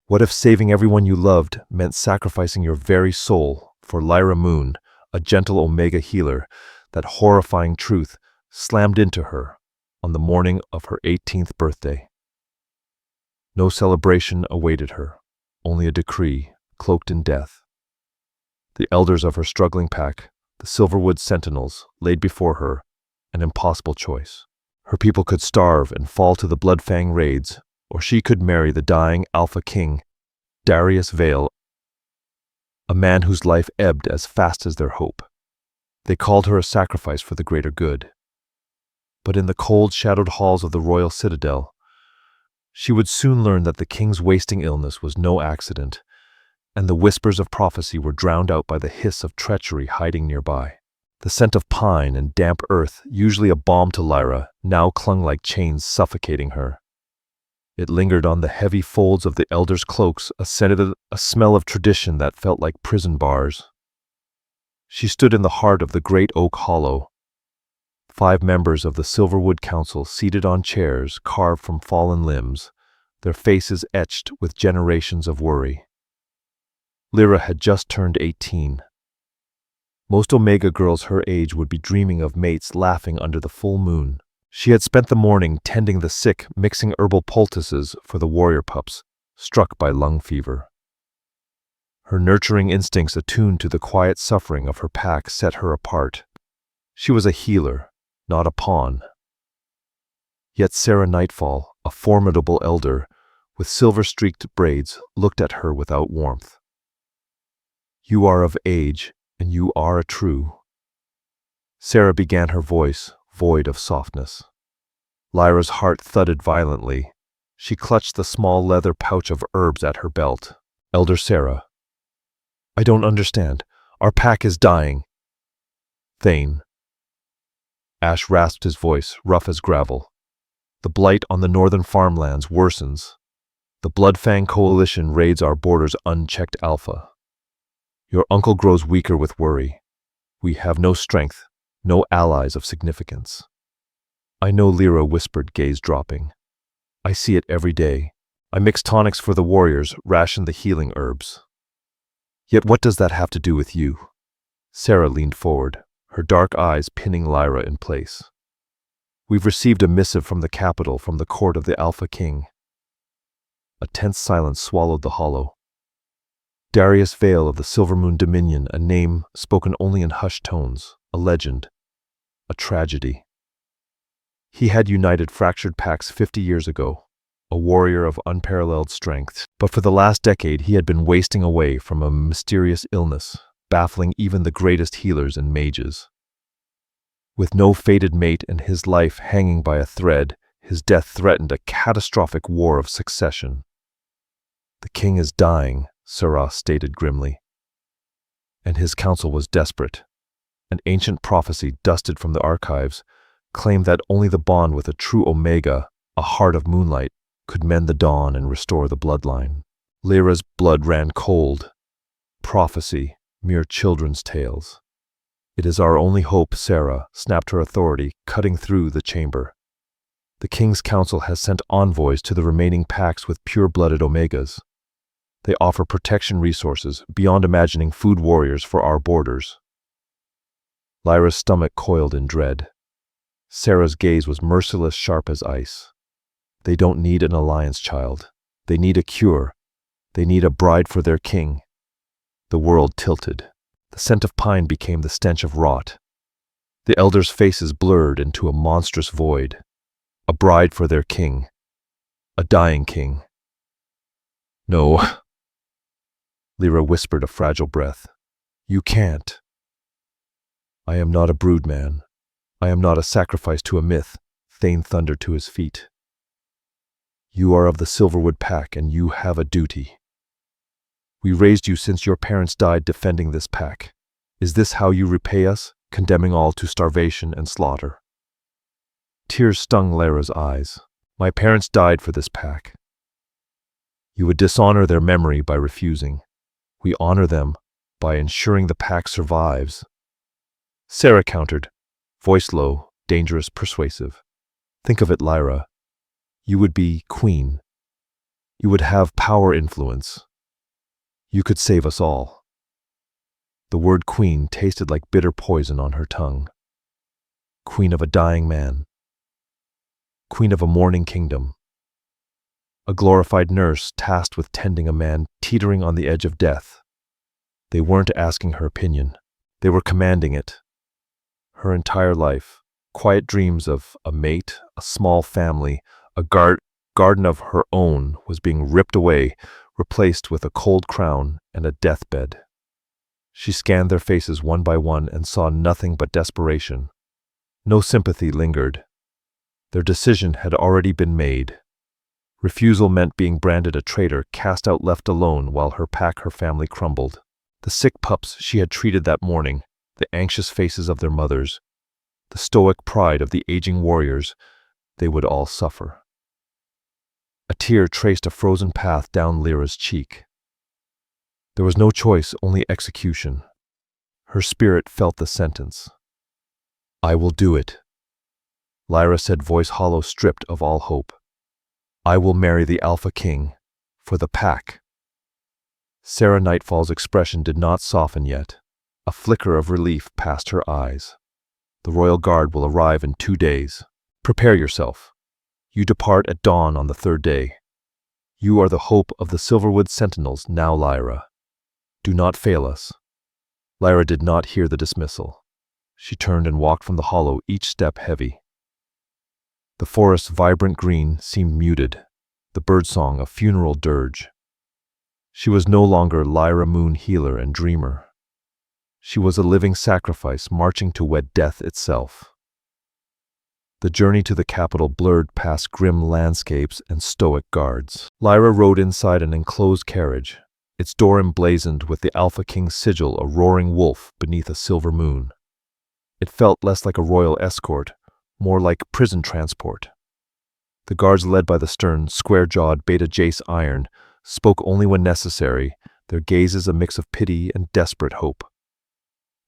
What if saving everyone you loved meant sacrificing your very soul for Lyra Moon, a gentle Omega healer? That horrifying truth slammed into her on the morning of her 18th birthday. No celebration awaited her, only a decree cloaked in death. The elders of her struggling pack, the Silverwood Sentinels, laid before her an impossible choice. Her people could starve and fall to the Bloodfang raids, or she could marry the dying Alpha King, Darius Vale, a man whose life ebbed as fast as their hope. They called her a sacrifice for the greater good. But in the cold, shadowed halls of the royal citadel, she would soon learn that the king's wasting illness was no accident, and the whispers of prophecy were drowned out by the hiss of treachery hiding nearby. The scent of pine and damp earth, usually a balm to Lyra, now clung like chains suffocating her. It lingered on the heavy folds of the elders' cloaks, a smell of tradition that felt like prison bars. She stood in the heart of the great oak hollow. 5 members of the Silverwood Council seated on chairs carved from fallen limbs, their faces etched with generations of worry. Lyra had just turned 18. Most Omega girls her age would be dreaming of mates laughing under the full moon. She had spent the morning tending the sick, mixing herbal poultices for the warrior pups, struck by lung fever. Her nurturing instincts attuned to the quiet suffering of her pack set her apart. She was a healer, not a pawn. Yet Sarah Nightfall, a formidable elder, with silver-streaked braids, looked at her without warmth. "You are of age, and you are a true." Sarah began, her voice void of softness. Lyra's heart thudded violently. She clutched the small leather pouch of herbs at her belt. "Elder Sarah, I don't understand. Our pack is dying." "Thane." Ash rasped his voice, rough as gravel. "The blight on the northern farmlands worsens. The Bloodfang Coalition raids our borders unchecked. Alpha. Your uncle grows weaker with worry. We have no strength, no allies of significance." "I know," Lyra whispered, gaze dropping. "I see it every day. I mix tonics for the warriors, ration the healing herbs. Yet what does that have to do with you?" Sarah leaned forward, her dark eyes pinning Lyra in place. "We've received a missive from the capital, from the court of the Alpha King." A tense silence swallowed the hollow. Darius Vale of the Silvermoon Dominion, a name spoken only in hushed tones, a legend, a tragedy. He had united fractured packs 50 years ago, a warrior of unparalleled strength, but for the last decade he had been wasting away from a mysterious illness, baffling even the greatest healers and mages. With no fated mate and his life hanging by a thread, his death threatened a catastrophic war of succession. "The king is dying," Sarah stated grimly. And his counsel was desperate. An ancient prophecy dusted from the archives claimed that only the bond with a true Omega, a heart of moonlight, could mend the dawn and restore the bloodline. Lyra's blood ran cold. Prophecy, mere children's tales. "It is our only hope," Sarah snapped her authority, cutting through the chamber. "The King's Council has sent envoys to the remaining packs with pure-blooded Omegas. They offer protection resources beyond imagining food warriors for our borders." Lyra's stomach coiled in dread. Sarah's gaze was merciless, sharp as ice. "They don't need an alliance, child. They need a cure. They need a bride for their king." The world tilted. The scent of pine became the stench of rot. The elders' faces blurred into a monstrous void. A bride for their king. A dying king. "No," Lyra whispered, a fragile breath. "You can't." "I am not a broodman. I am not a sacrifice to a myth," Thane thundered to his feet. "You are of the Silverwood pack, and you have a duty. We raised you since your parents died defending this pack. Is this how you repay us, condemning all to starvation and slaughter?" Tears stung Lyra's eyes. "My parents died for this pack." "You would dishonor their memory by refusing. We honor them by ensuring the pack survives." Sarah countered, voice low, dangerous, persuasive. "Think of it, Lyra. You would be queen. You would have power influence. You could save us all. The word queen tasted like bitter poison on her tongue. Queen of a dying man. Queen of a mourning kingdom. A glorified nurse tasked with tending a man teetering on the edge of death. They weren't asking her opinion. They were commanding it. Her entire life, quiet dreams of a mate, a small family, a garden of her own was being ripped away, replaced with a cold crown and a deathbed. She scanned their faces one by one and saw nothing but desperation. No sympathy lingered. Their decision had already been made. Refusal meant being branded a traitor, cast out, left alone while her family crumbled. The sick pups she had treated that morning, the anxious faces of their mothers, the stoic pride of the aging warriors, they would all suffer. A tear traced a frozen path down Lyra's cheek. There was no choice, only execution. Her spirit felt the sentence. I will do it, Lyra said, voice hollow, stripped of all hope. I will marry the Alpha King, for the pack. Sarah Nightfall's expression did not soften yet. A flicker of relief passed her eyes. The royal guard will arrive in 2 days. Prepare yourself. You depart at dawn on the 3rd day. You are the hope of the Silverwood Sentinels now, Lyra. Do not fail us. Lyra did not hear the dismissal. She turned and walked from the hollow, each step heavy. The forest's vibrant green seemed muted, the birdsong a funeral dirge. She was no longer Lyra, moon healer and dreamer. She was a living sacrifice marching to wed death itself. The journey to the capital blurred past grim landscapes and stoic guards. Lyra rode inside an enclosed carriage, its door emblazoned with the Alpha King's sigil, a roaring wolf beneath a silver moon. It felt less like a royal escort, more like prison transport. The guards, led by the stern, square-jawed Beta Jace Iron, spoke only when necessary, their gazes a mix of pity and desperate hope.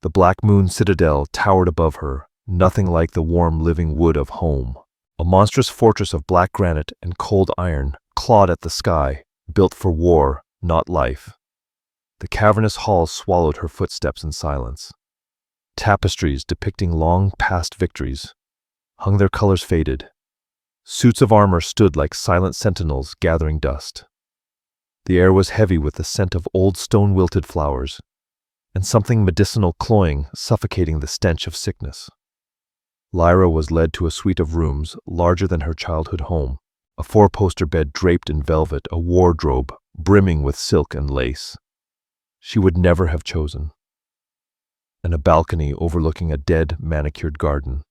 The Black Moon Citadel towered above her, nothing like the warm living wood of home. A monstrous fortress of black granite and cold iron clawed at the sky, built for war, not life. The cavernous halls swallowed her footsteps in silence. Tapestries depicting long past victories hung, their colors faded. Suits of armor stood like silent sentinels gathering dust. The air was heavy with the scent of old stone-wilted flowers, and something medicinal cloying, suffocating the stench of sickness. Lyra was led to a suite of rooms larger than her childhood home, a 4-poster bed draped in velvet, a wardrobe brimming with silk and lace she would never have chosen, and a balcony overlooking a dead, manicured garden.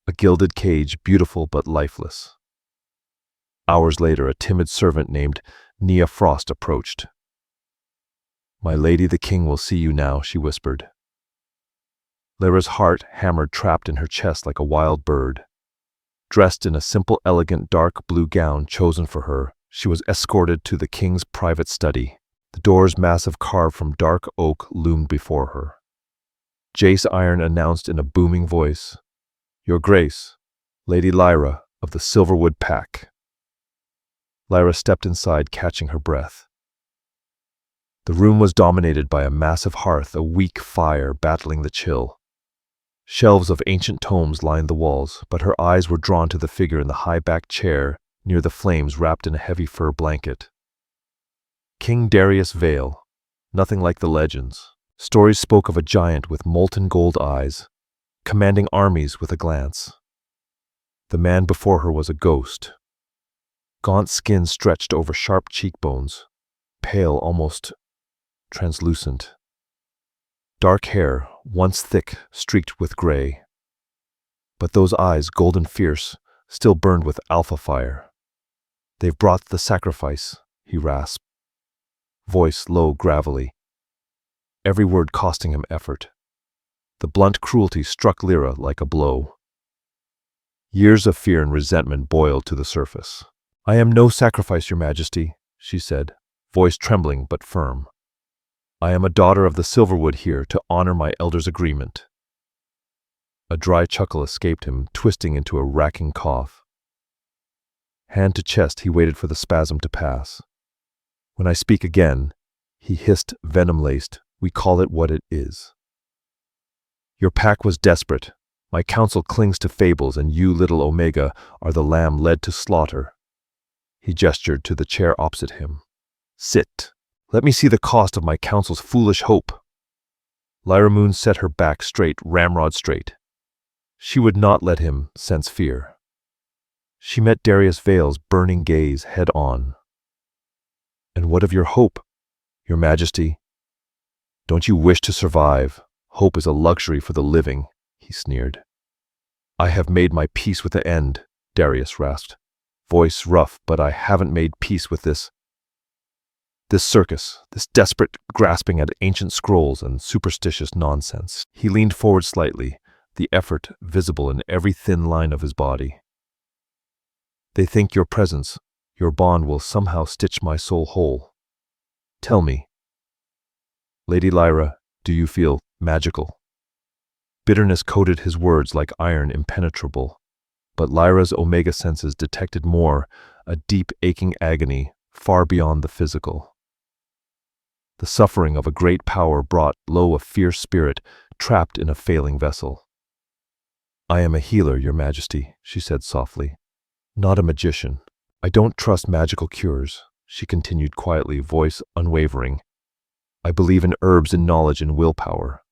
A gilded cage, beautiful but lifeless. Hours later, a timid servant named Nia Frost approached. "My lady, the king will see you now," she whispered. Lyra's heart hammered, trapped in her chest like a wild bird. Dressed in a simple, elegant, dark blue gown chosen for her, she was escorted to the king's private study. The doors, massive, carved from dark oak, loomed before her. Jace Iron announced in a booming voice, "Your Grace, Lady Lyra of the Silverwood Pack." Lyra stepped inside, catching her breath. The room was dominated by a massive hearth, a weak fire battling the chill. Shelves of ancient tomes lined the walls, but her eyes were drawn to the figure in the high-backed chair near the flames, wrapped in a heavy fur blanket. King Darius Vale, nothing like the legends. Stories spoke of a giant with molten gold eyes, commanding armies with a glance. The man before her was a ghost. Gaunt skin stretched over sharp cheekbones, pale, almost translucent. Dark hair, once thick, streaked with gray. But those eyes, golden fierce, still burned with alpha fire. "They've brought the sacrifice," he rasped, voice low, gravelly, every word costing him effort. The blunt cruelty struck Lyra like a blow. Years of fear and resentment boiled to the surface. "I am no sacrifice, Your Majesty," she said, voice trembling but firm. "I am a daughter of the Silverwood here to honor my elder's agreement." A dry chuckle escaped him, twisting into a racking cough. Hand to chest, he waited for the spasm to pass. When I speak again, he hissed, venom-laced, we call it what it is. Your pack was desperate. My counsel clings to fables, and you, little Omega, are the lamb led to slaughter. He gestured to the chair opposite him. Sit. Let me see the cost of my counsel's foolish hope. Lyra Moon set her back straight, ramrod straight. She would not let him sense fear. She met Darius Vale's burning gaze head on. And what of your hope, your majesty? Don't you wish to survive? Hope is a luxury for the living, he sneered. I have made my peace with the end, Darius rasped, voice rough, but I haven't made peace with this circus, this desperate grasping at ancient scrolls and superstitious nonsense. He leaned forward slightly, the effort visible in every thin line of his body. They think your presence, your bond will somehow stitch my soul whole. Tell me, Lady Lyra, do you feel magical? Bitterness coated his words like iron impenetrable, but Lyra's Omega senses detected more, a deep aching agony far beyond the physical. The suffering of a great power brought low a fierce spirit trapped in a failing vessel. I am a healer, your majesty, she said softly, not a magician. I don't trust magical cures, she continued quietly, voice unwavering. I believe in herbs and knowledge and willpower.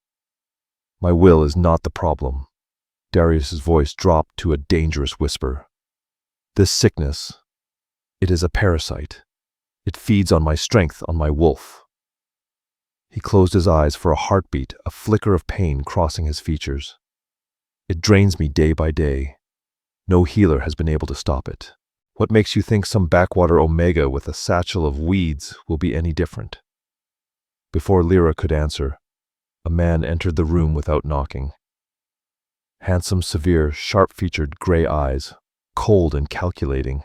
My will is not the problem. Darius's voice dropped to a dangerous whisper. This sickness, it is a parasite. It feeds on my strength, on my wolf. He closed his eyes for a heartbeat, a flicker of pain crossing his features. It drains me day by day. No healer has been able to stop it. What makes you think some backwater Omega with a satchel of weeds will be any different? Before Lyra could answer, a man entered the room without knocking. Handsome, severe, sharp-featured gray eyes, cold and calculating.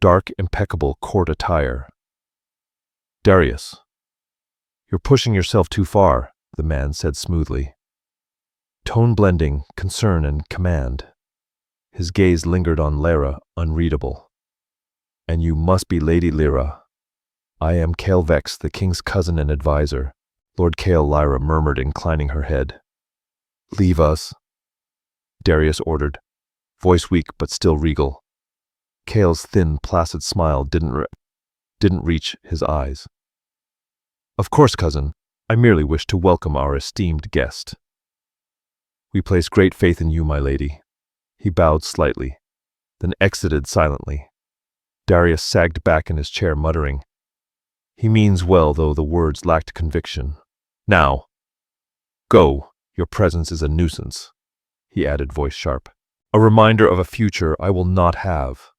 Dark, impeccable court attire. Darius, you're pushing yourself too far, the man said smoothly. Tone blending, concern and command. His gaze lingered on Lyra, unreadable. And you must be Lady Lyra. I am Cale Vex, the king's cousin and advisor. Lord Cale, Lyra murmured, inclining her head. Leave us, Darius ordered, voice weak but still regal. Cale's thin, placid smile didn't reach his eyes. Of course, cousin. I merely wish to welcome our esteemed guest. We place great faith in you, my lady. He bowed slightly, then exited silently. Darius sagged back in his chair, muttering. He means well, though the words lacked conviction. Now, go. Your presence is a nuisance, he added, voice sharp. A reminder of a future I will not have.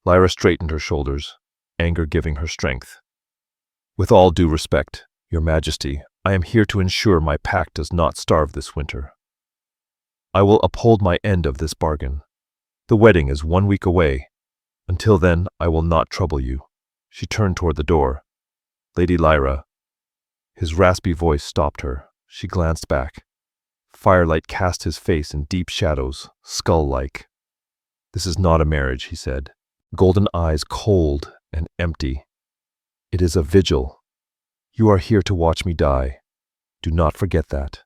Lyra straightened her shoulders, anger giving her strength. With all due respect, your majesty, I am here to ensure my pack does not starve this winter. I will uphold my end of this bargain. The wedding is 1 week away. Until then, I will not trouble you. She turned toward the door. Lady Lyra. His raspy voice stopped her. She glanced back. Firelight cast his face in deep shadows, skull-like. This is not a marriage, he said. Golden eyes cold and empty. It is a vigil. You are here to watch me die. Do not forget that.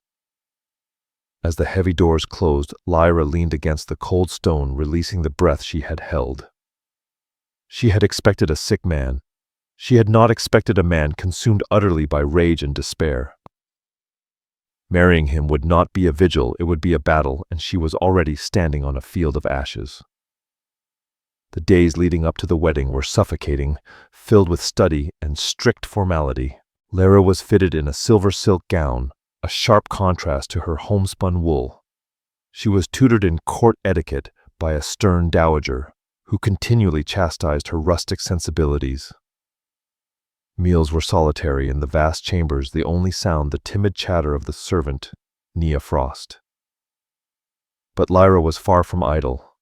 As the heavy doors closed, Lyra leaned against the cold stone, releasing the breath she had held. She had expected a sick man. She had not expected a man consumed utterly by rage and despair. Marrying him would not be a vigil, it would be a battle, and she was already standing on a field of ashes. The days leading up to the wedding were suffocating, filled with study and strict formality. Lyra was fitted in a silver silk gown, a sharp contrast to her homespun wool. She was tutored in court etiquette by a stern dowager, who continually chastised her rustic sensibilities. Meals were solitary in the vast chambers, the only sound the timid chatter of the servant, Nia Frost. But Lyra was far from idle.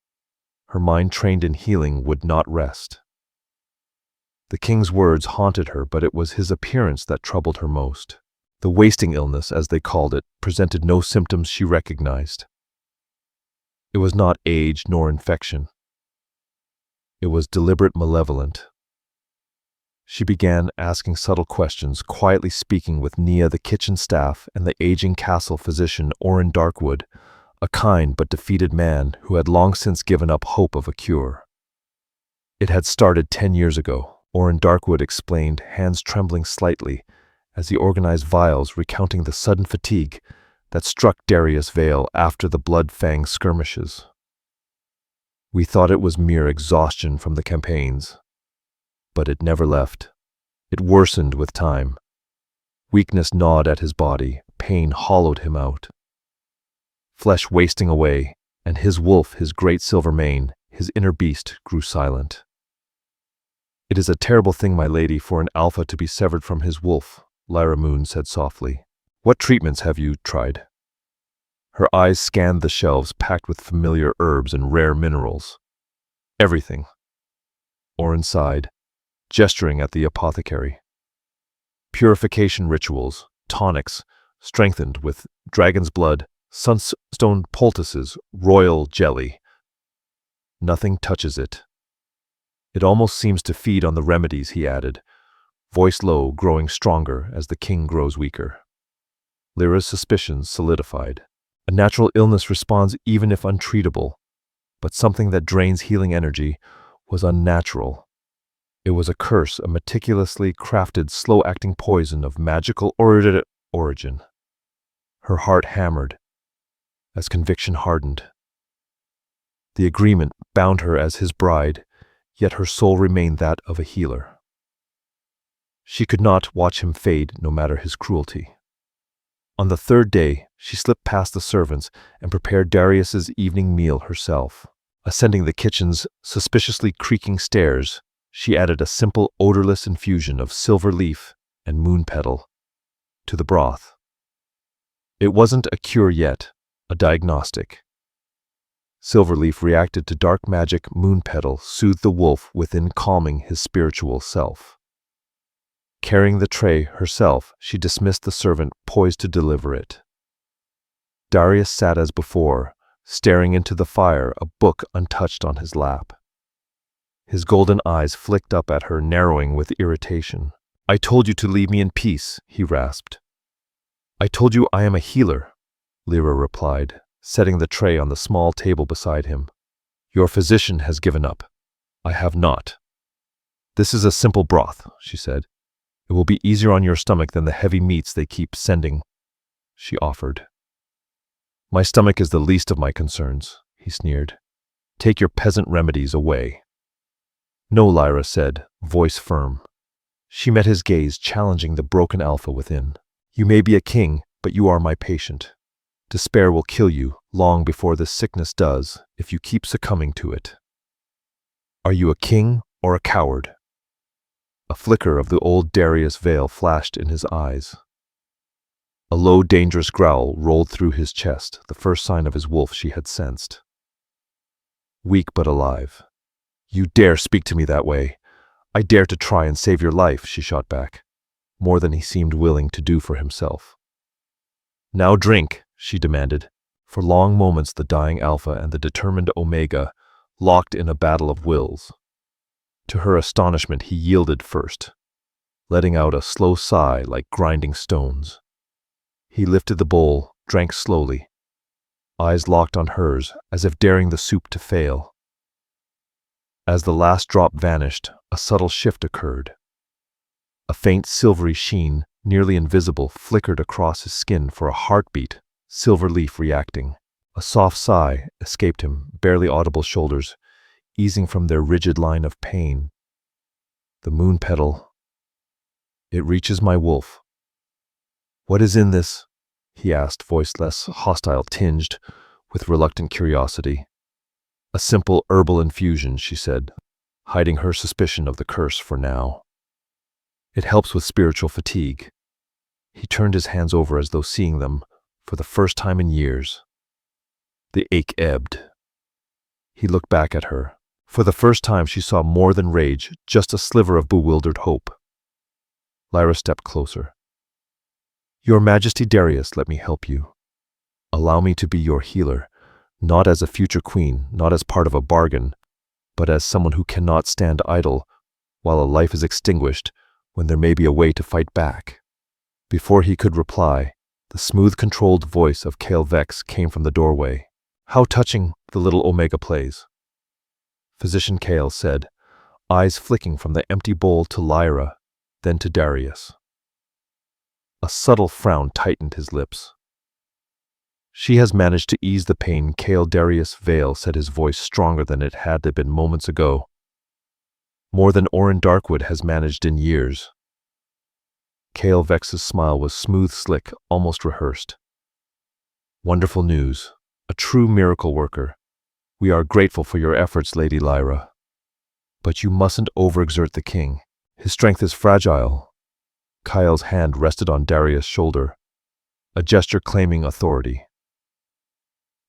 Her mind trained in healing would not rest. The king's words haunted her, but it was his appearance that troubled her most. The wasting illness, as they called it, presented no symptoms she recognized. It was not age nor infection. It was deliberate malevolent. She began asking subtle questions, quietly speaking with Nia, the kitchen staff, and the aging castle physician, Orrin Darkwood, a kind but defeated man who had long since given up hope of a cure. It had started 10 years ago, Orrin Darkwood explained, hands trembling slightly, as he organized vials recounting the sudden fatigue that struck Darius Vale after the Blood-Fang skirmishes. We thought it was mere exhaustion from the campaigns, but it never left. It worsened with time. Weakness gnawed at his body, pain hollowed him out. Flesh wasting away, and his wolf, his great silver mane, his inner beast, grew silent. "It is a terrible thing, my lady, for an alpha to be severed from his wolf," Lyra Moon said softly. "What treatments have you tried?" Her eyes scanned the shelves packed with familiar herbs and rare minerals. "Everything." Orrin sighed, gesturing at the apothecary. "Purification rituals, tonics, strengthened with dragon's blood, sunstone poultices, royal jelly. Nothing touches it. It almost seems to feed on the remedies," he added, voice low, growing stronger as the king grows weaker. Lyra's suspicions solidified. A natural illness responds even if untreatable, but something that drains healing energy was unnatural. It was a curse, a meticulously crafted, slow-acting poison of magical origin. Her heart hammered as conviction hardened. The agreement bound her as his bride, yet her soul remained that of a healer. She could not watch him fade, no matter his cruelty. On the third day, she slipped past the servants and prepared Darius's evening meal herself. Ascending the kitchen's suspiciously creaking stairs, she added a simple, odorless infusion of silver leaf and moon petal to the broth. It wasn't a cure yet, a diagnostic. Silverleaf reacted to dark magic, moon petal soothed the wolf within, calming his spiritual self. Carrying the tray herself, she dismissed the servant poised to deliver it. Darius sat as before, staring into the fire, a book untouched on his lap. His golden eyes flicked up at her, narrowing with irritation. "I told you to leave me in peace," he rasped. "I told you I am a healer," Lyra replied, setting the tray on the small table beside him. "Your physician has given up. I have not." "This is a simple broth," she said. "It will be easier on your stomach than the heavy meats they keep sending," she offered. "My stomach is the least of my concerns," he sneered. "Take your peasant remedies away." "No," Lyra said, voice firm. She met his gaze, challenging the broken alpha within. "You may be a king, but you are my patient. Despair will kill you long before this sickness does if you keep succumbing to it. Are you a king or a coward?" A flicker of the old Darius Vale flashed in his eyes. A low, dangerous growl rolled through his chest, the first sign of his wolf she had sensed. "Weak but alive. You dare speak to me that way? I dare to try and save your life," she shot back, more than he seemed willing to do for himself. "Now drink," she demanded. For long moments the dying Alpha and the determined Omega locked in a battle of wills. To her astonishment, he yielded first, letting out a slow sigh like grinding stones. He lifted the bowl, drank slowly, eyes locked on hers, as if daring the soup to fail. As the last drop vanished, a subtle shift occurred. A faint silvery sheen, nearly invisible, flickered across his skin for a heartbeat, silver leaf reacting. A soft sigh escaped him, barely audible shoulders easing from their rigid line of pain. The moon petal. "It reaches my wolf." "What is in this?" he asked, voice less hostile, tinged with reluctant curiosity. "A simple herbal infusion," she said, hiding her suspicion of the curse for now. "It helps with spiritual fatigue." He turned his hands over as though seeing them for the first time in years. The ache ebbed. He looked back at her. For the first time she saw more than rage, just a sliver of bewildered hope. Lyra stepped closer. "Your Majesty Darius, let me help you. Allow me to be your healer, not as a future queen, not as part of a bargain, but as someone who cannot stand idle while a life is extinguished when there may be a way to fight back. Before he could reply, the smooth, controlled voice of Cale Vex came from the doorway. "How touching the little Omega plays," Physician Cale said, eyes flicking from the empty bowl to Lyra, then to Darius. A subtle frown tightened his lips. "She has managed to ease the pain." Cale Darius Vale said, his voice stronger than it had been moments ago. "More than Orin Darkwood has managed in years." Cale Vex's smile was smooth, slick, almost rehearsed. "Wonderful news. A true miracle worker. We are grateful for your efforts, Lady Lyra. But you mustn't overexert the king. His strength is fragile." Kyle's hand rested on Darius' shoulder, a gesture claiming authority.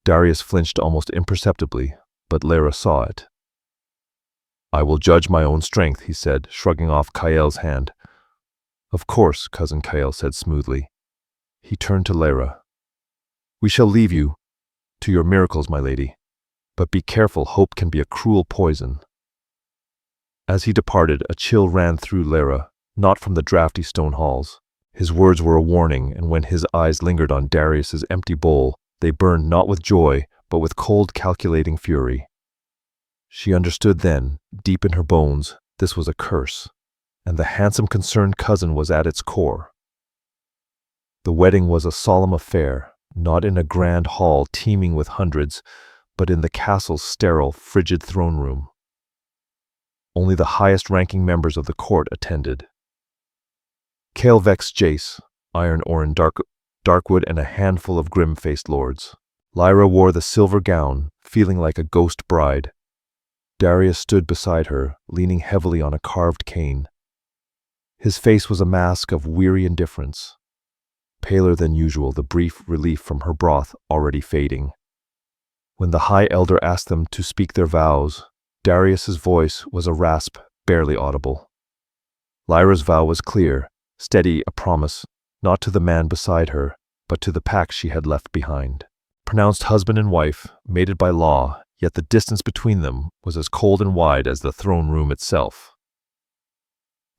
Darius flinched almost imperceptibly, but Lyra saw it. "I will judge my own strength," he said, shrugging off Kyle's hand. "Of course," Cousin Kyle said smoothly. He turned to Lyra. "We shall leave you to your miracles, my lady. But be careful, hope can be a cruel poison." As he departed, a chill ran through Lyra, not from the drafty stone halls. His words were a warning, and when his eyes lingered on Darius's empty bowl, they burned not with joy, but with cold, calculating fury. She understood then, deep in her bones, this was a curse, and the handsome, concerned cousin was at its core. The wedding was a solemn affair, not in a grand hall teeming with hundreds, but in the castle's sterile, frigid throne room. Only the highest-ranking members of the court attended. Cale Vex Jace, Iron Orin Darkwood, and a handful of grim-faced lords. Lyra wore the silver gown, feeling like a ghost bride. Darius stood beside her, leaning heavily on a carved cane. His face was a mask of weary indifference, paler than usual, the brief relief from her broth already fading. When the High Elder asked them to speak their vows, Darius's voice was a rasp, barely audible. Lyra's vow was clear, steady, a promise, not to the man beside her, but to the pack she had left behind. Pronounced husband and wife, mated by law, yet the distance between them was as cold and wide as the throne room itself.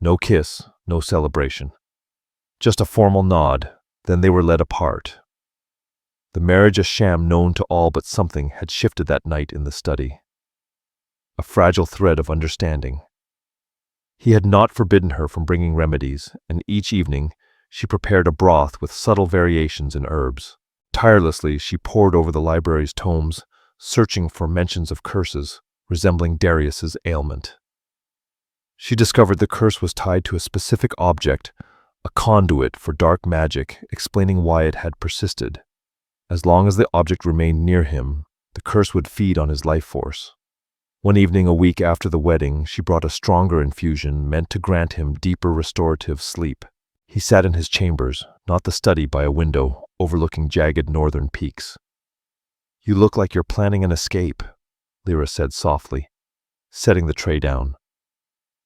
No kiss, no celebration. Just a formal nod, then they were led apart. The marriage a sham known to all, but something had shifted that night in the study. A fragile thread of understanding. He had not forbidden her from bringing remedies, and each evening she prepared a broth with subtle variations in herbs. Tirelessly she pored over the library's tomes, searching for mentions of curses resembling Darius's ailment. She discovered the curse was tied to a specific object, a conduit for dark magic, explaining why it had persisted. As long as the object remained near him, the curse would feed on his life force. One evening a week after the wedding, she brought a stronger infusion meant to grant him deeper restorative sleep. He sat in his chambers, not the study, by a window overlooking jagged northern peaks. "You look like you're planning an escape," Lyra said softly, setting the tray down.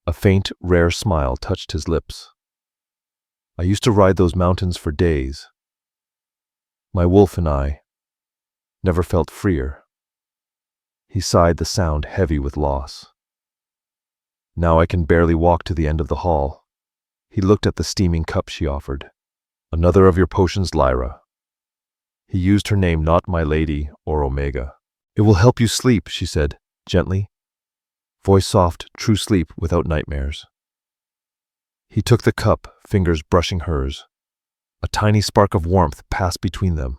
A faint, rare smile touched his lips. "I used to ride those mountains for days. My wolf and I never felt freer." He sighed, the sound heavy with loss. "Now I can barely walk to the end of the hall." He looked at the steaming cup she offered. "Another of your potions, Lyra." He used her name, not my lady or Omega. "It will help you sleep," she said, gently. Voice soft, true sleep without nightmares. He took the cup, fingers brushing hers. A tiny spark of warmth passed between them.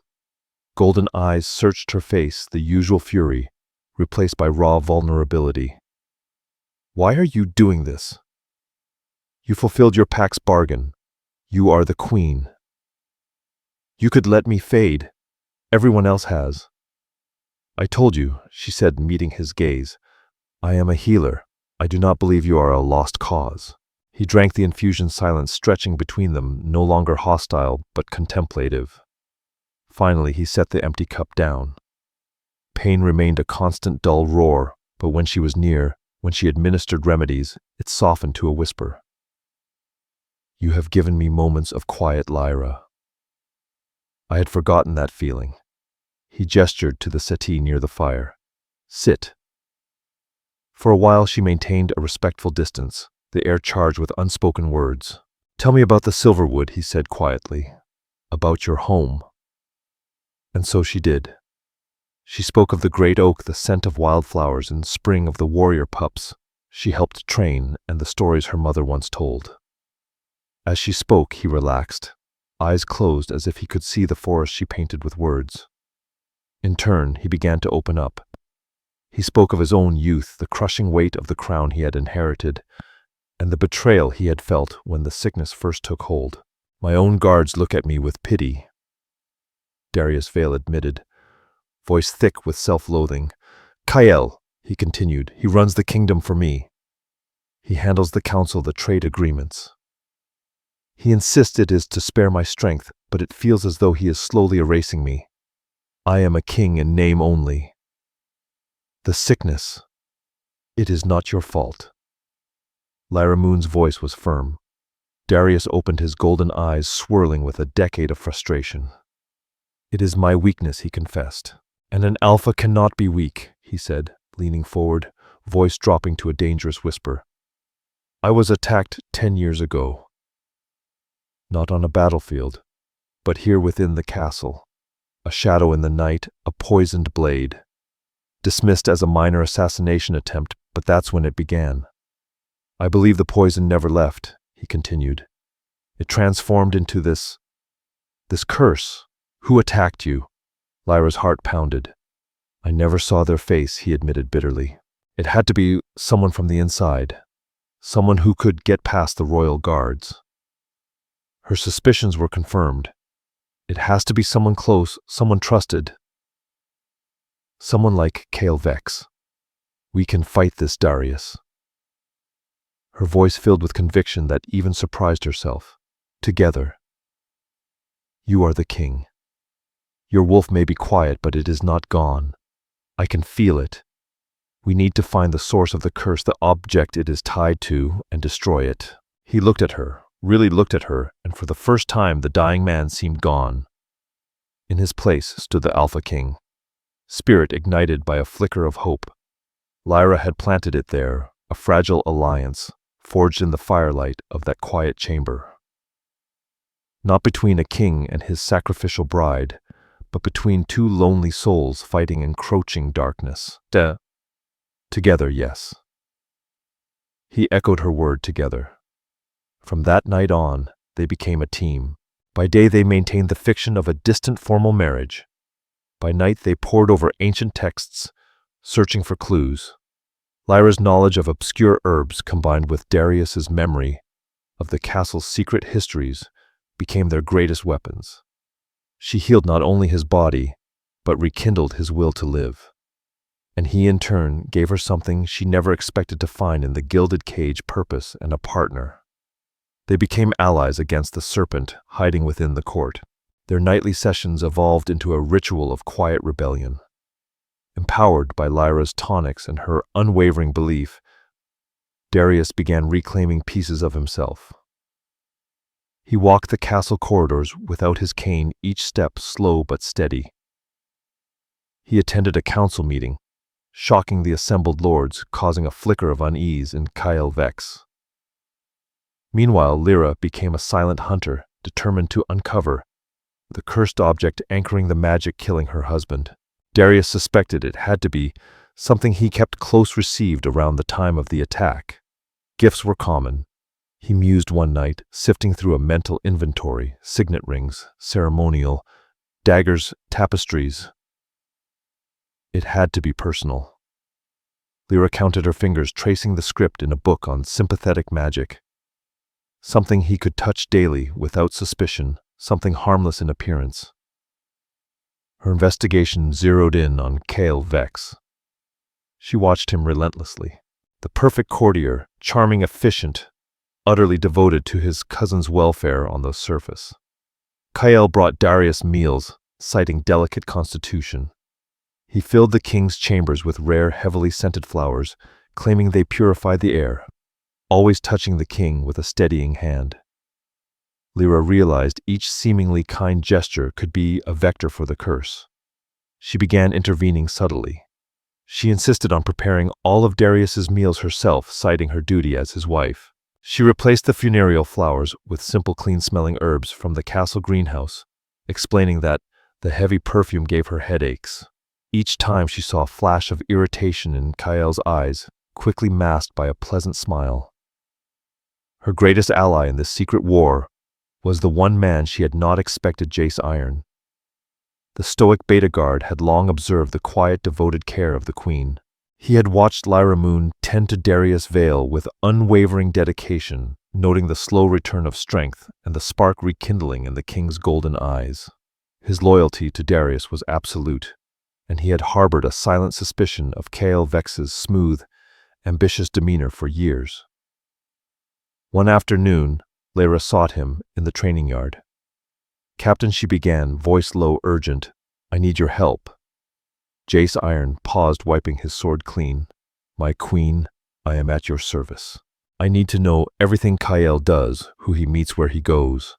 Golden eyes searched her face, the usual fury, replaced by raw vulnerability. "Why are you doing this? You fulfilled your pack's bargain. You are the queen. You could let me fade. Everyone else has." "I told you," she said, meeting his gaze. "I am a healer. I do not believe you are a lost cause." He drank the infusion, silence stretching between them, no longer hostile, but contemplative. Finally, he set the empty cup down. Pain remained a constant dull roar, but when she was near, when she administered remedies, it softened to a whisper. "You have given me moments of quiet, Lyra." I had forgotten that feeling. He gestured to the settee near the fire. "Sit." For a while she maintained a respectful distance, the air charged with unspoken words. "Tell me about the Silverwood," he said quietly. "About your home." And so she did. She spoke of the great oak, the scent of wildflowers, and spring of the warrior pups she helped train, and the stories her mother once told. As she spoke, he relaxed, eyes closed as if he could see the forest she painted with words. In turn, he began to open up. He spoke of his own youth, the crushing weight of the crown he had inherited, and the betrayal he had felt when the sickness first took hold. "My own guards look at me with pity," Darius Vale admitted, voice thick with self-loathing. "Kael," he continued, "he runs the kingdom for me. He handles the council, the trade agreements. He insists it is to spare my strength, but it feels as though he is slowly erasing me. I am a king in name only. The sickness, it is not your fault." Lyra Moon's voice was firm. Darius opened his golden eyes, swirling with a decade of frustration. "It is my weakness," he confessed. "And an alpha cannot be weak," he said, leaning forward, voice dropping to a dangerous whisper. "I was attacked 10 years ago. Not on a battlefield, but here within the castle. A shadow in the night, a poisoned blade. Dismissed as a minor assassination attempt, but that's when it began. I believe the poison never left," he continued. "It transformed into this curse. Who attacked you?" Lyra's heart pounded. "I never saw their face," he admitted bitterly. "It had to be someone from the inside. Someone who could get past the royal guards." Her suspicions were confirmed. "It has to be someone close, someone trusted. Someone like Kael Vex. We can fight this, Darius." Her voice filled with conviction that even surprised herself. "Together. You are the king. Your wolf may be quiet, but it is not gone. I can feel it. We need to find the source of the curse, the object it is tied to, and destroy it." He looked at her, really looked at her, and for the first time the dying man seemed gone. In his place stood the Alpha King, spirit ignited by a flicker of hope. Lyra had planted it there, a fragile alliance, forged in the firelight of that quiet chamber. Not between a king and his sacrificial bride, but between two lonely souls fighting encroaching darkness. Together, yes. He echoed her word, together. From that night on, they became a team. By day they maintained the fiction of a distant formal marriage. By night they pored over ancient texts, searching for clues. Lyra's knowledge of obscure herbs combined with Darius's memory of the castle's secret histories became their greatest weapons. She healed not only his body, but rekindled his will to live. And he in turn gave her something she never expected to find in the gilded cage: purpose and a partner. They became allies against the serpent hiding within the court. Their nightly sessions evolved into a ritual of quiet rebellion. Empowered by Lyra's tonics and her unwavering belief, Darius began reclaiming pieces of himself. He walked the castle corridors without his cane, each step slow but steady. He attended a council meeting, shocking the assembled lords, causing a flicker of unease in Kael Vex. Meanwhile, Lyra became a silent hunter, determined to uncover the cursed object anchoring the magic killing her husband. Darius suspected it had to be something he kept close received around the time of the attack. Gifts were common. He mused one night, sifting through a mental inventory: signet rings, ceremonial, daggers, tapestries. It had to be personal. Lyra counted her fingers, tracing the script in a book on sympathetic magic. Something he could touch daily without suspicion, something harmless in appearance. Her investigation zeroed in on Kael Vex. She watched him relentlessly. The perfect courtier, charming, efficient, utterly devoted to his cousin's welfare on the surface. Kael brought Darius meals, citing delicate constitution. He filled the king's chambers with rare, heavily scented flowers, claiming they purified the air, always touching the king with a steadying hand. Lyra realized each seemingly kind gesture could be a vector for the curse. She began intervening subtly. She insisted on preparing all of Darius's meals herself, citing her duty as his wife. She replaced the funereal flowers with simple, clean-smelling herbs from the castle greenhouse, explaining that the heavy perfume gave her headaches. Each time she saw a flash of irritation in Kael's eyes, quickly masked by a pleasant smile. Her greatest ally in this secret war was the one man she had not expected, Jace Iron. The stoic Beta Guard had long observed the quiet, devoted care of the Queen. He had watched Lyra Moon tend to Darius Vale with unwavering dedication, noting the slow return of strength and the spark rekindling in the King's golden eyes. His loyalty to Darius was absolute, and he had harbored a silent suspicion of Kael Vex's smooth, ambitious demeanor for years. One afternoon, Lyra sought him in the training yard. "Captain," she began, voice low, urgent, "I need your help." Jace Iron paused, wiping his sword clean. "My queen, I am at your service. I need to know everything Kael does, who he meets, where he goes,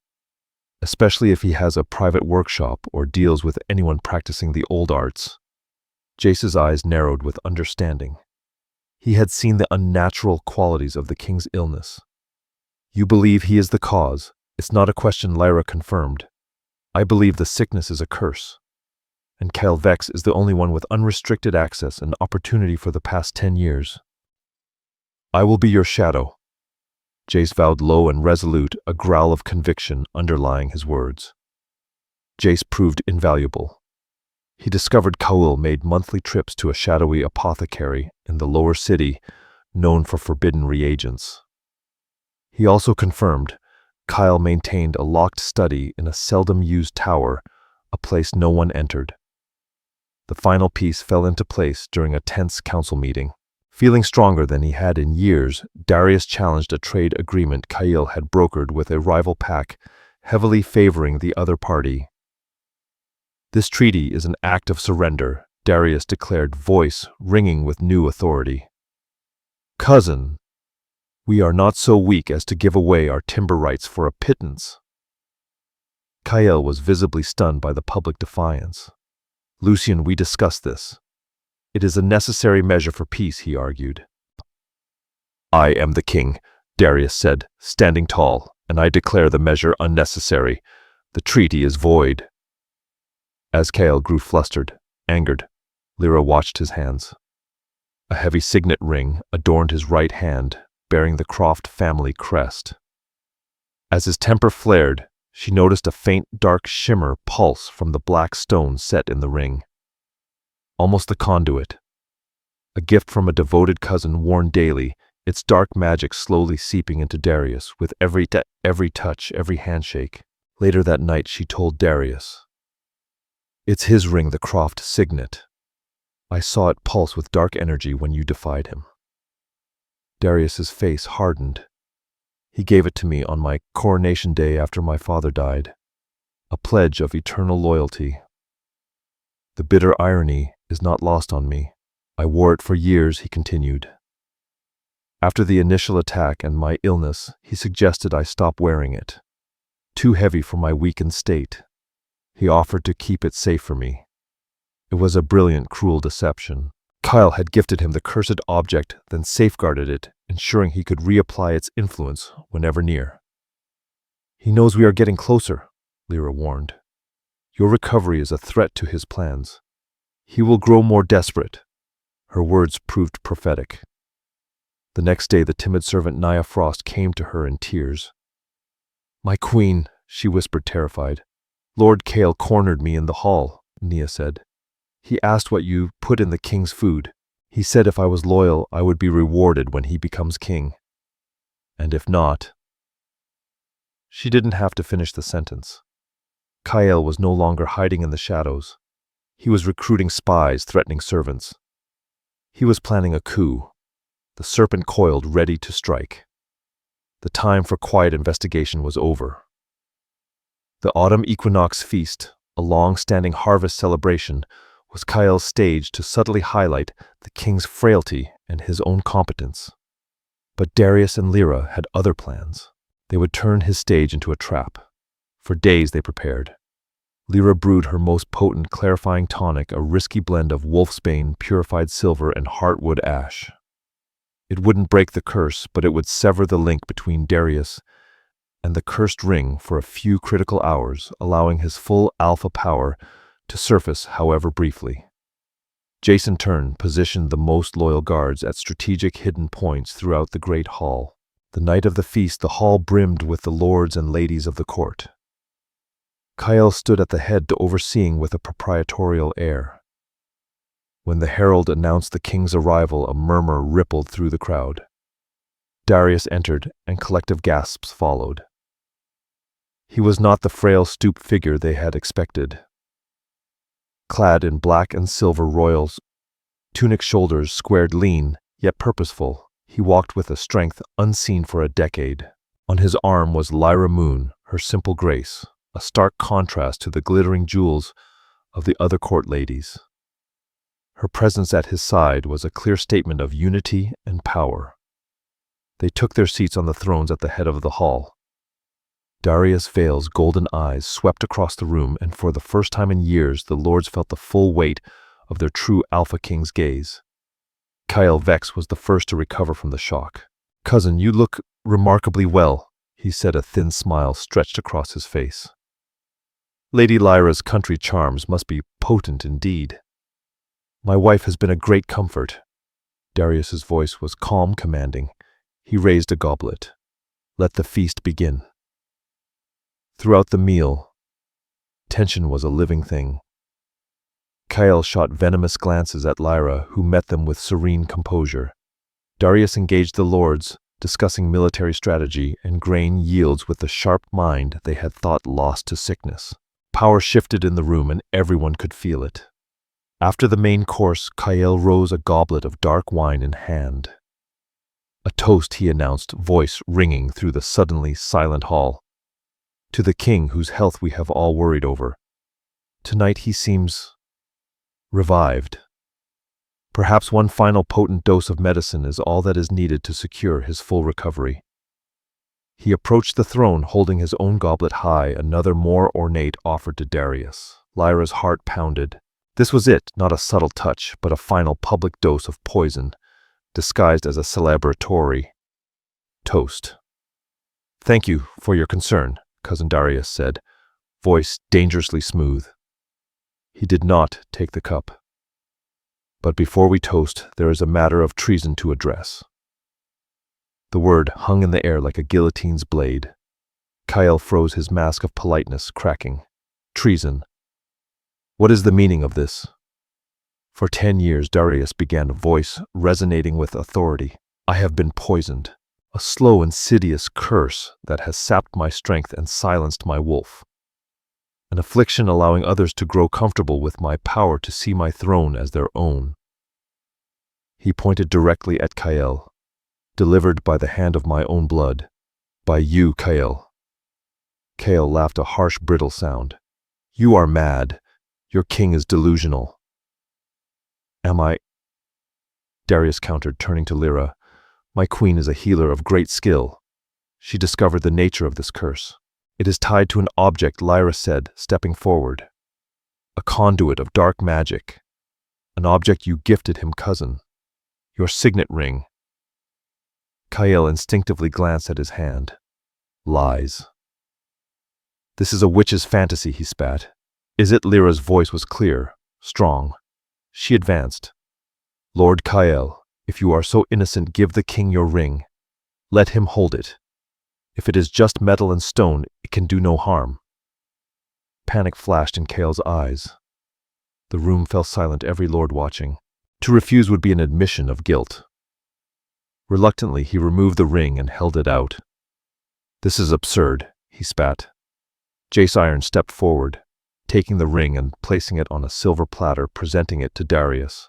especially if he has a private workshop or deals with anyone practicing the old arts." Jace's eyes narrowed with understanding. He had seen the unnatural qualities of the King's illness. "You believe he is the cause. It's not a question," Lyra confirmed. "I believe the sickness is a curse, and Kael Vex is the only one with unrestricted access and opportunity for the past 10 years. I will be your shadow." Jace vowed low and resolute, a growl of conviction underlying his words. Jace proved invaluable. He discovered Kaul made monthly trips to a shadowy apothecary in the lower city known for forbidden reagents. He also confirmed Kael maintained a locked study in a seldom-used tower, a place no one entered. The final piece fell into place during a tense council meeting. Feeling stronger than he had in years, Darius challenged a trade agreement Kael had brokered with a rival pack, heavily favoring the other party. "This treaty is an act of surrender," Darius declared, voice ringing with new authority. "Cousin, we are not so weak as to give away our timber rights for a pittance." Kael was visibly stunned by the public defiance. "Lucian, we discussed this. It is a necessary measure for peace," he argued. "I am the king," Darius said, standing tall, "and I declare the measure unnecessary. The treaty is void." As Kael grew flustered, angered, Lyra watched his hands. A heavy signet ring adorned his right hand, bearing the Croft family crest. As his temper flared, she noticed a faint, dark shimmer pulse from the black stone set in the ring. Almost the conduit. A gift from a devoted cousin worn daily, its dark magic slowly seeping into Darius with every touch, every handshake. Later that night she told Darius, "It's his ring, the Croft signet. I saw it pulse with dark energy when you defied him." Darius's face hardened. "He gave it to me on my coronation day after my father died. A pledge of eternal loyalty. The bitter irony is not lost on me. I wore it for years," he continued. "After the initial attack and my illness, he suggested I stop wearing it. Too heavy for my weakened state. He offered to keep it safe for me. It was a brilliant, cruel deception. Kael had gifted him the cursed object, then safeguarded it, ensuring he could reapply its influence whenever near." "He knows we are getting closer," Lyra warned. "Your recovery is a threat to his plans. He will grow more desperate." Her words proved prophetic. The next day, the timid servant Nia Frost came to her in tears. "My queen," she whispered, terrified. "Lord Kael cornered me in the hall," Nia said. "He asked what you put in the king's food. He said if I was loyal, I would be rewarded when he becomes king. And if not—" She didn't have to finish the sentence. Kael was no longer hiding in the shadows. He was recruiting spies, threatening servants. He was planning a coup, the serpent coiled, ready to strike. The time for quiet investigation was over. The autumn equinox feast, a long-standing harvest celebration, was Kael's stage to subtly highlight the king's frailty and his own competence. But Darius and Lyra had other plans. They would turn his stage into a trap. For days they prepared. Lyra brewed her most potent clarifying tonic, a risky blend of wolfsbane, purified silver, and heartwood ash. It wouldn't break the curse, but it would sever the link between Darius and the cursed ring for a few critical hours, allowing his full alpha power to surface, however briefly. Jace in turn positioned the most loyal guards at strategic hidden points throughout the great hall. The night of the feast, the hall brimmed with the lords and ladies of the court. Kyle stood at the head, overseeing with a proprietorial air. When the herald announced the king's arrival, a murmur rippled through the crowd. Darius entered, and collective gasps followed. He was not the frail, stooped figure they had expected. Clad in black and silver royals, tunic shoulders squared lean, yet purposeful, he walked with a strength unseen for a decade. On his arm was Lyra Moon, her simple grace, a stark contrast to the glittering jewels of the other court ladies. Her presence at his side was a clear statement of unity and power. They took their seats on the thrones at the head of the hall. Darius Vale's golden eyes swept across the room, and for the first time in years the lords felt the full weight of their true Alpha King's gaze. Kyle Vex was the first to recover from the shock. "Cousin, you look remarkably well," he said, a thin smile stretched across his face. "Lady Lyra's country charms must be potent indeed." "My wife has been a great comfort." Darius's voice was calm, commanding. He raised a goblet. "Let the feast begin." Throughout the meal, tension was a living thing. Kyle shot venomous glances at Lyra, who met them with serene composure. Darius engaged the lords, discussing military strategy and grain yields with the sharp mind they had thought lost to sickness. Power shifted in the room, and everyone could feel it. After the main course, Kyle rose, a goblet of dark wine in hand. "A toast," he announced, voice ringing through the suddenly silent hall. "To the king whose health we have all worried over. Tonight he seems revived. Perhaps one final potent dose of medicine is all that is needed to secure his full recovery." He approached the throne, holding his own goblet high, another more ornate offered to Darius. Lyra's heart pounded. This was it, not a subtle touch, but a final public dose of poison, disguised as a celebratory toast. "Thank you for your concern," Cousin Darius said, voice dangerously smooth. He did not take the cup. "But before we toast, there is a matter of treason to address." The word hung in the air like a guillotine's blade. Kyle froze, his mask of politeness cracking. "Treason. What is the meaning of this?" "For 10 years, Darius began, a voice resonating with authority. "I have been poisoned. A slow, insidious curse that has sapped my strength and silenced my wolf. An affliction allowing others to grow comfortable with my power, to see my throne as their own." He pointed directly at Kyle. "Delivered by the hand of my own blood. By you, Kyle." Kyle laughed, a harsh, brittle sound. "You are mad. Your king is delusional." "Am I?" Darius countered, turning to Lyra. "My queen is a healer of great skill. She discovered the nature of this curse. It is tied to an object," Lyra said, stepping forward. "A conduit of dark magic. An object you gifted him, cousin. Your signet ring." Kyle instinctively glanced at his hand. "Lies." "This is a witch's fantasy," he spat. "Is it?" Lyra's voice was clear, strong. She advanced. "Lord Kyle, if you are so innocent, give the king your ring. Let him hold it. If it is just metal and stone, it can do no harm." Panic flashed in Kyle's eyes. The room fell silent, every lord watching. To refuse would be an admission of guilt. Reluctantly, he removed the ring and held it out. "This is absurd," he spat. Jace Iron stepped forward, taking the ring and placing it on a silver platter, presenting it to Darius.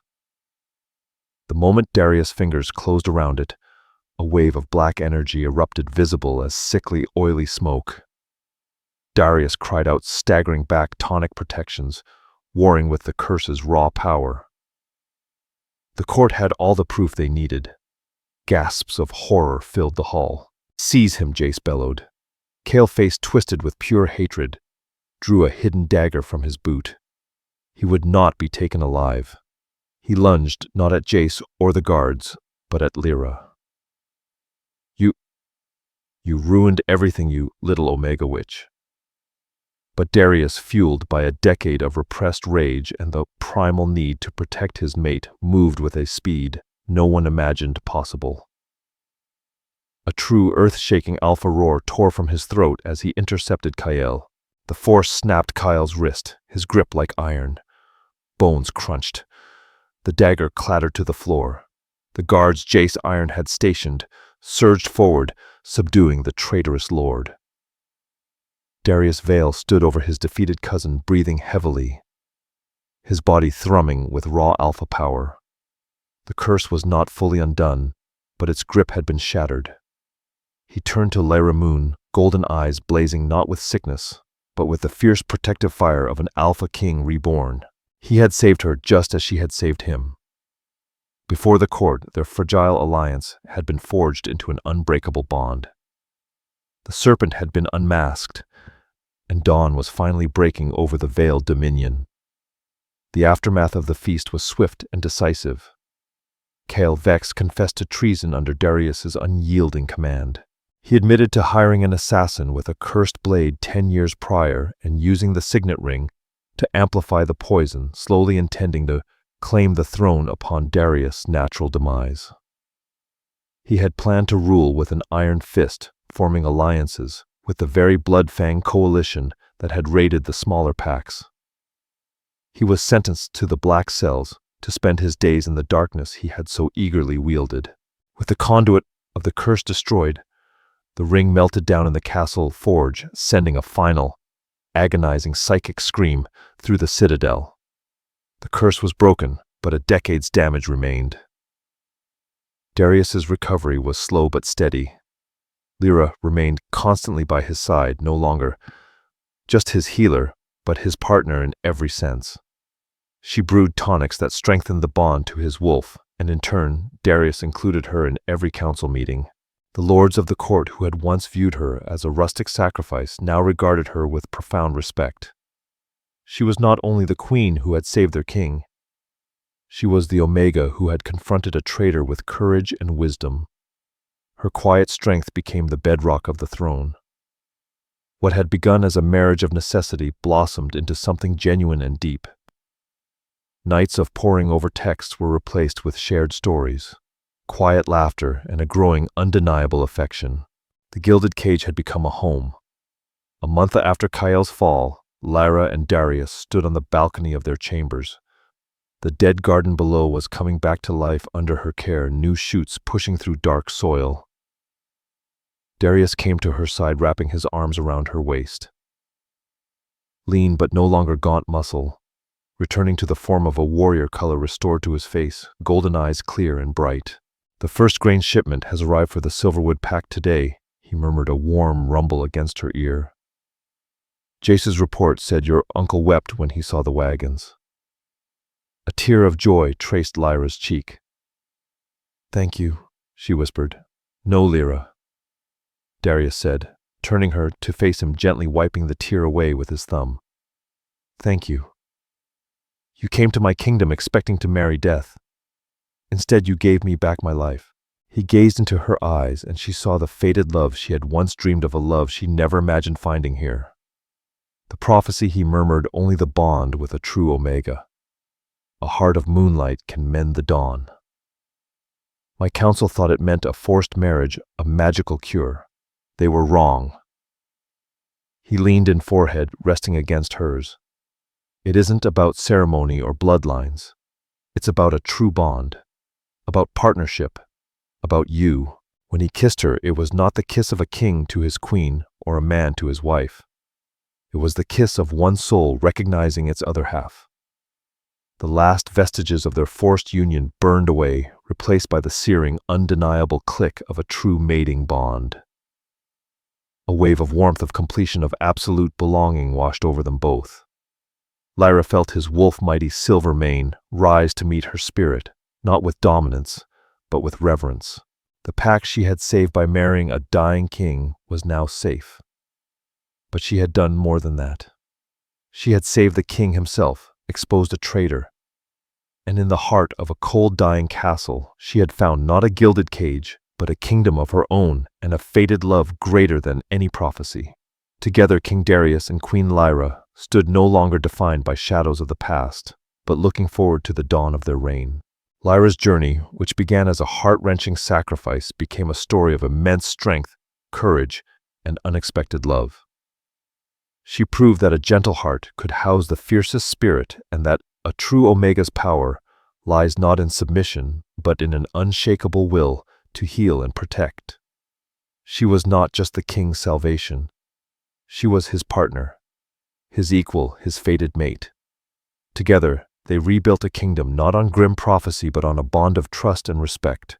The moment Darius' fingers closed around it, a wave of black energy erupted, visible as sickly, oily smoke. Darius cried out, staggering back, tonic protections, warring with the curse's raw power. The court had all the proof they needed. Gasps of horror filled the hall. "Seize him," Jace bellowed. Kale's face twisted with pure hatred. drew a hidden dagger from his boot. He would not be taken alive. He lunged not at Jace or the guards, but at Lyra. You ruined everything, you little Omega witch. But Darius, fueled by a decade of repressed rage and the primal need to protect his mate, moved with a speed no one imagined possible. A true earth-shaking alpha roar tore from his throat as he intercepted Kyle. The force snapped Kyle's wrist, his grip like iron. Bones crunched. The dagger clattered to the floor. The guards Jace Iron had stationed surged forward, subduing the traitorous lord. Darius Vale stood over his defeated cousin, breathing heavily, his body thrumming with raw alpha power. The curse was not fully undone, but its grip had been shattered. He turned to Lyra Moon, golden eyes blazing not with sickness, but with the fierce protective fire of an Alpha King reborn. He had saved her just as she had saved him. Before the court, their fragile alliance had been forged into an unbreakable bond. The serpent had been unmasked, and dawn was finally breaking over the veiled dominion. The aftermath of the feast was swift and decisive. Kale Vex confessed to treason under Darius's unyielding command. He admitted to hiring an assassin with a cursed blade 10 years prior and using the signet ring to amplify the poison, slowly intending to claim the throne upon Darius' natural demise. He had planned to rule with an iron fist, forming alliances with the very Bloodfang coalition that had raided the smaller packs. He was sentenced to the black cells to spend his days in the darkness he had so eagerly wielded. With the conduit of the curse destroyed, the ring melted down in the castle forge, sending a final, agonizing psychic scream through the citadel. The curse was broken, but a decade's damage remained. Darius's recovery was slow but steady. Lyra remained constantly by his side, no longer just his healer, but his partner in every sense. She brewed tonics that strengthened the bond to his wolf, and in turn, Darius included her in every council meeting. The lords of the court who had once viewed her as a rustic sacrifice now regarded her with profound respect. She was not only the queen who had saved their king. She was the Omega who had confronted a traitor with courage and wisdom. Her quiet strength became the bedrock of the throne. What had begun as a marriage of necessity blossomed into something genuine and deep. Nights of poring over texts were replaced with shared stories, quiet laughter, and a growing, undeniable affection. The gilded cage had become a home. A month after Kyle's fall, Lyra and Darius stood on the balcony of their chambers. The dead garden below was coming back to life under her care, new shoots pushing through dark soil. Darius came to her side, wrapping his arms around her waist. Lean but no longer gaunt muscle, returning to the form of a warrior, color restored to his face, golden eyes clear and bright. "The first grain shipment has arrived for the Silverwood Pact today," he murmured, a warm rumble against her ear. "Jace's report said your uncle wept when he saw the wagons." A tear of joy traced Lyra's cheek. "Thank you," she whispered. "No, Lyra," Darius said, turning her to face him, gently wiping the tear away with his thumb. "Thank you. You came to my kingdom expecting to marry death. Instead, you gave me back my life." He gazed into her eyes, and she saw the fated love she had once dreamed of, a love she never imagined finding here. The prophecy, he murmured, only the bond with a true Omega. A heart of moonlight can mend the dawn. My council thought it meant a forced marriage, a magical cure. They were wrong. He leaned in, forehead resting against hers. It isn't about ceremony or bloodlines. It's about a true bond, about partnership, about you. When he kissed her, it was not the kiss of a king to his queen or a man to his wife. It was the kiss of one soul recognizing its other half. The last vestiges of their forced union burned away, replaced by the searing, undeniable click of a true mating bond. A wave of warmth, of completion, of absolute belonging washed over them both. Lyra felt his wolf-mighty silver mane rise to meet her spirit, not with dominance, but with reverence. The pack she had saved by marrying a dying king was now safe. But she had done more than that. She had saved the king himself, exposed a traitor. And in the heart of a cold, dying castle, she had found not a gilded cage, but a kingdom of her own and a fated love greater than any prophecy. Together, King Darius and Queen Lyra stood no longer defined by shadows of the past, but looking forward to the dawn of their reign. Lyra's journey, which began as a heart-wrenching sacrifice, became a story of immense strength, courage, and unexpected love. She proved that a gentle heart could house the fiercest spirit and that a true Omega's power lies not in submission, but in an unshakable will to heal and protect. She was not just the king's salvation. She was his partner, his equal, his fated mate. Together, they rebuilt a kingdom not on grim prophecy but on a bond of trust and respect,